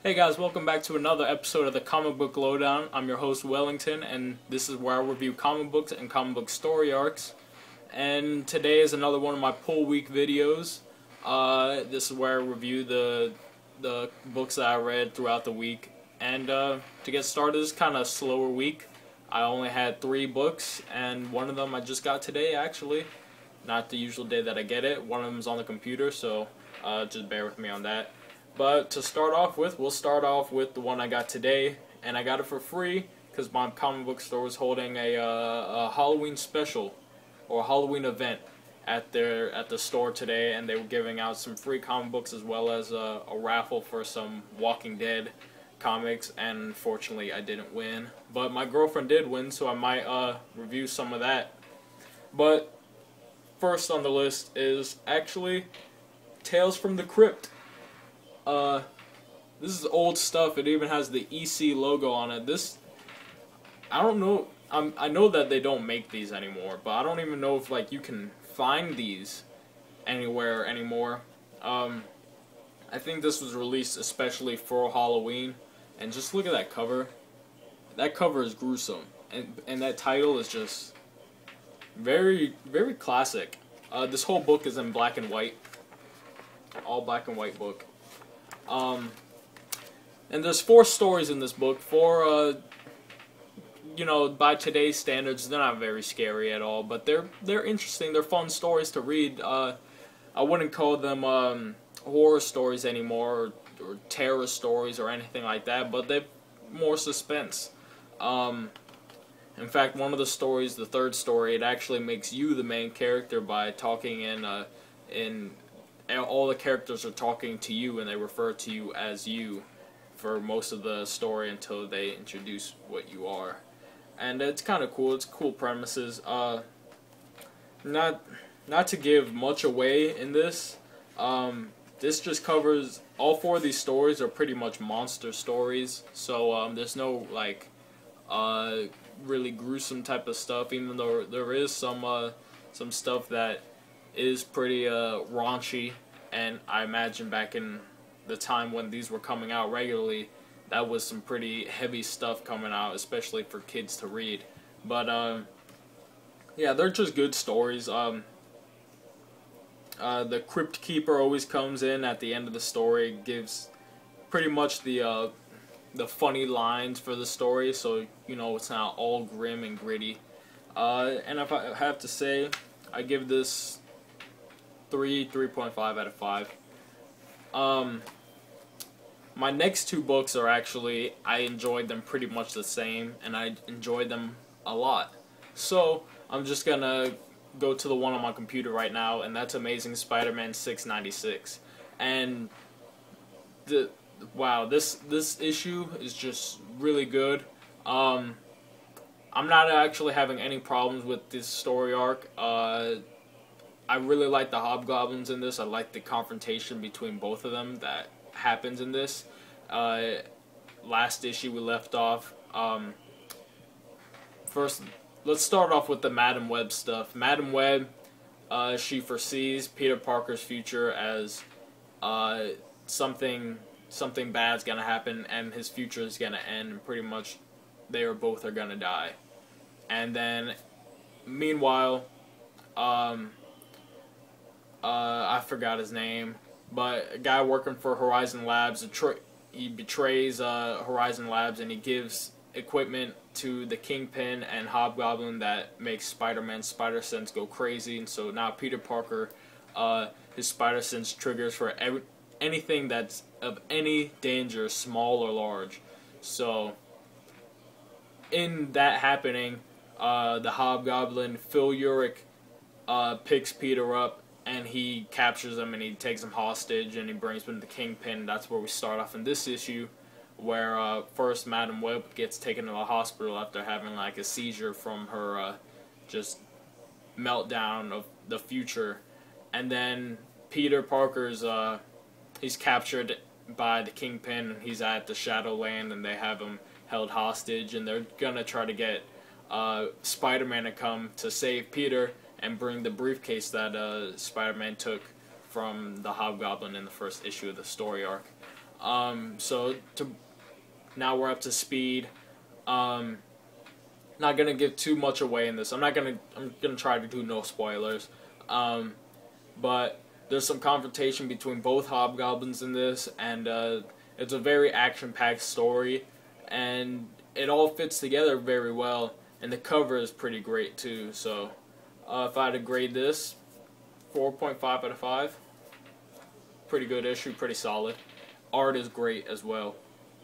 Hey guys, welcome back to another episode of the Comic Book Lowdown. I'm your host Wellington, and this is where I review comic books and comic book story arcs. And today is another one of my pull week videos. This is where I review the books that I read throughout the week. And to get started, this is kind of a slower week. I only had 3 books, and one of them I just got today actually. Not the usual day that I get it. One of them is on the computer, so just bear with me on that. But to start off with, we'll start off with the one I got today, and I got it for free because my comic book store was holding a Halloween special or a Halloween event at the store today, and they were giving out some free comic books as well as a raffle for some Walking Dead comics. And unfortunately, I didn't win, but my girlfriend did win, so I might review some of that. But first on the list is actually Tales from the Crypt. This is old stuff. It even has the EC logo on it. I don't know. I know that they don't make these anymore, but I don't even know if you can find these anywhere anymore. I think this was released especially for Halloween, and just look at that cover. That cover is gruesome, and that title is just very, very classic. This whole book is in black and white, all black and white book. And there's 4 stories in this book. 4, by today's standards, they're not very scary at all, but they're interesting. They're fun stories to read. I wouldn't call them horror stories anymore, or terror stories or anything like that, but they're more suspense. In fact, one of the stories, the 3rd story, it actually makes you the main character by talking in all the characters are talking to you, and they refer to you as you for most of the story until they introduce what you are. And it's kind of cool. It's cool premises. Not to give much away in this. This just covers all 4 of these stories are pretty much monster stories. So there's no really gruesome type of stuff, even though there is some stuff that is pretty raunchy, and I imagine back in the time when these were coming out regularly, that was some pretty heavy stuff coming out, especially for kids to read. But yeah, they're just good stories. The Crypt Keeper always comes in at the end of the story, gives pretty much the funny lines for the story, so it's not all grim and gritty. And if I have to say, I give this 3.5 out of 5. My next 2 books are actually, I enjoyed them pretty much the same, and I enjoyed them a lot. So I'm just gonna go to the one on my computer right now, and that's Amazing Spider-Man 696. And wow, this issue is just really good. I'm not actually having any problems with this story arc. I really like the hobgoblins in this. I like the confrontation between both of them that happens in this. Last issue we left off. First, let's start off with the Madam Web stuff. Madam Web, she foresees Peter Parker's future as something bad's gonna happen, and his future is gonna end, and pretty much they both are gonna die. And then, meanwhile, I forgot his name, but a guy working for Horizon Labs, he betrays Horizon Labs, and he gives equipment to the Kingpin and Hobgoblin that makes Spider-Man's spider sense go crazy. And so now Peter Parker, his spider sense triggers for anything that's of any danger, small or large. So in that happening, the Hobgoblin, Phil Urich, picks Peter up, and he captures him, and he takes him hostage, and he brings him to the Kingpin. That's where we start off in this issue, where first Madam Web gets taken to the hospital after having a seizure from her just meltdown of the future. And then Peter Parker's he's captured by the Kingpin, and he's at the Shadowland, and they have him held hostage, and they're gonna try to get Spider-Man to come to save Peter and bring the briefcase that Spider-Man took from the Hobgoblin in the first issue of the story arc. So now we're up to speed. Not gonna give too much away in this. I'm gonna try to do no spoilers. But there's some confrontation between both hobgoblins in this, and it's a very action-packed story, and it all fits together very well. And the cover is pretty great too. So if I had to grade this, 4.5 out of 5. Pretty good issue, pretty solid. Art is great as well.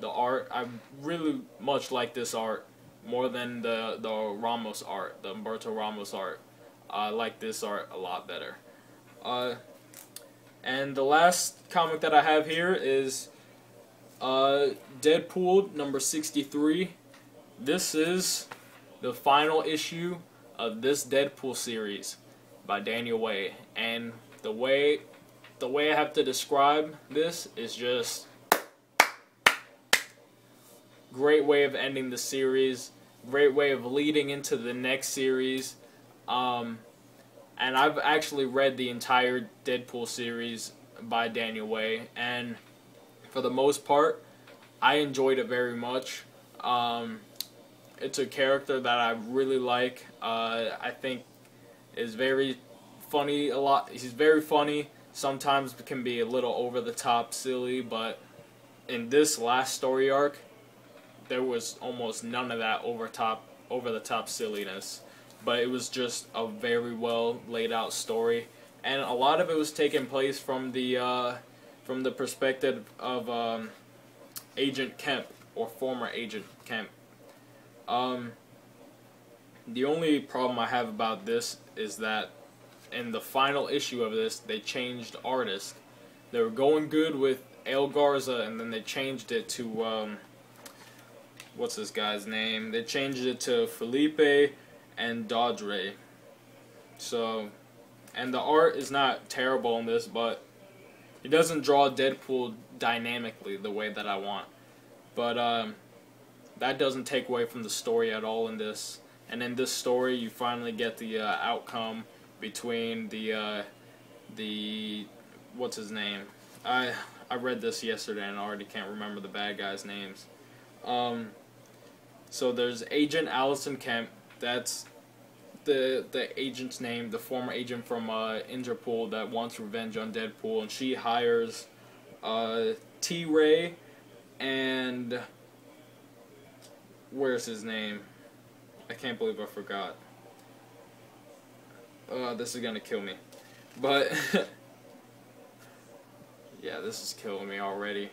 The art, I really much like this art more than the Ramos art, the Humberto Ramos art. I like this art a lot better. And the last comic that I have here is Deadpool number 63. This is the final issue of this Deadpool series by Daniel Way, and the way I have to describe this is just great way of ending the series, great way of leading into the next series. And I've actually read the entire Deadpool series by Daniel Way, and for the most part, I enjoyed it very much. It's a character that I really like. I think is very funny a lot. He's very funny. Sometimes can be a little over the top, silly, but in this last story arc, there was almost none of that over the top silliness. But it was just a very well laid out story, and a lot of it was taking place from the perspective of Agent Kemp, or former Agent Kemp. The only problem I have about this is that in the final issue of this, they changed artists. They were going good with El Garza, and then they changed it to what's this guy's name? They changed it to Felipe and Dodre. So, and the art is not terrible in this, but it doesn't draw Deadpool dynamically the way that I want. But that doesn't take away from the story at all in this. And in this story, you finally get the outcome between the what's his name? I read this yesterday and I already can't remember the bad guys' names. So there's Agent Allison Kemp. That's the agent's name, the former agent from Interpol that wants revenge on Deadpool, and she hires T-Ray and where's his name? I can't believe I forgot. This is gonna kill me. But yeah, this is killing me already.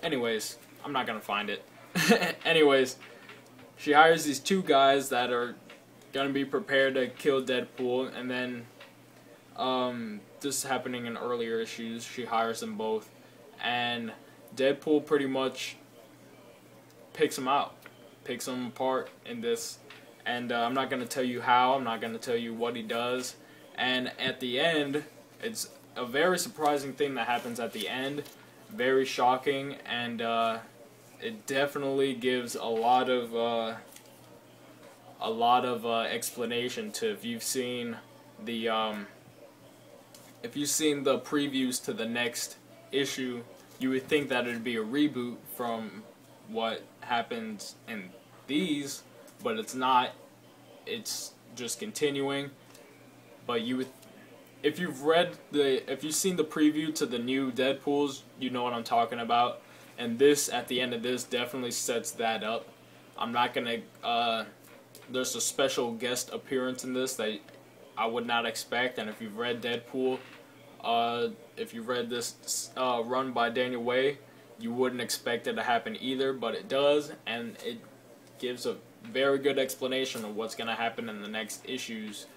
Anyways, I'm not gonna find it. Anyways, she hires these two guys that are gonna be prepared to kill Deadpool, and then this is happening in earlier issues. She hires them both, and Deadpool pretty much picks them out, picks them apart in this. And I'm not gonna tell you how. I'm not gonna tell you what he does. And at the end, it's a very surprising thing that happens at the end. Very shocking, and it definitely gives a lot of explanation to if you've seen the previews to the next issue. You would think that it'd be a reboot from what happens in these, but it's not. It's just continuing. But you would. If you've seen the preview to the new Deadpools, you know what I'm talking about. And this, at the end of this, definitely sets that up. I'm not gonna, there's a special guest appearance in this that I would not expect. And if you've read Deadpool, if you've read this run by Daniel Way, you wouldn't expect it to happen either, but it does. And it gives a very good explanation of what's gonna happen in the next issues.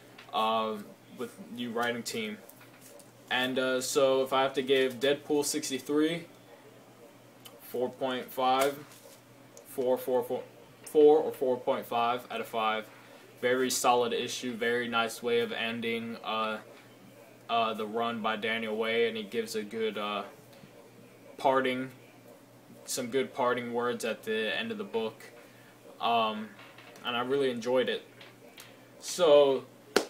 With new writing team. And so if I have to give Deadpool 63 4.5, 4 or 4.5 out of 5. Very solid issue, very nice way of ending the run by Daniel Way, and he gives a good some good parting words at the end of the book. And I really enjoyed it. So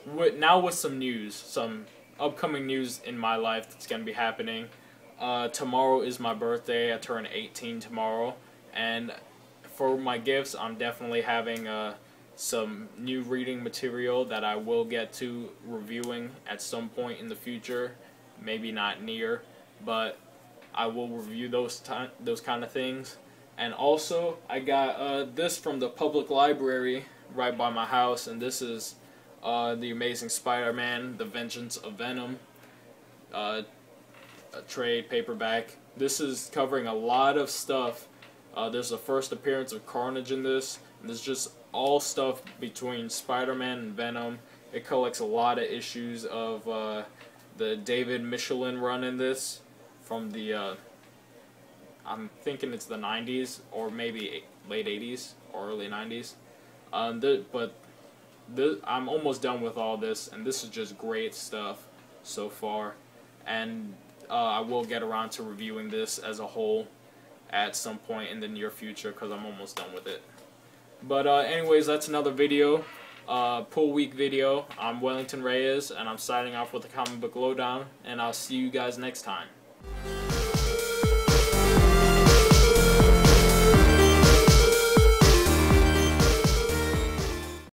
with some news, some upcoming news in my life that's gonna be happening. Tomorrow is my birthday. I turn 18 tomorrow, and for my gifts, I'm definitely having some new reading material that I will get to reviewing at some point in the future. Maybe not near, but I will review those kind of things. And also, I got this from the public library right by my house, and this is The Amazing Spider-Man: The Vengeance of Venom, a trade paperback. This is covering a lot of stuff. There's the first appearance of Carnage in this, and there's just all stuff between Spider-Man and Venom. It collects a lot of issues of the David Michelin run in this from the I'm thinking it's the 90s or maybe late 80s or early 90s. I'm almost done with all this, and this is just great stuff so far. And I will get around to reviewing this as a whole at some point in the near future because I'm almost done with it. But anyways, that's another video, Pool Week video. I'm Wellington Reyes, and I'm signing off with the Comic Book Lowdown, and I'll see you guys next time.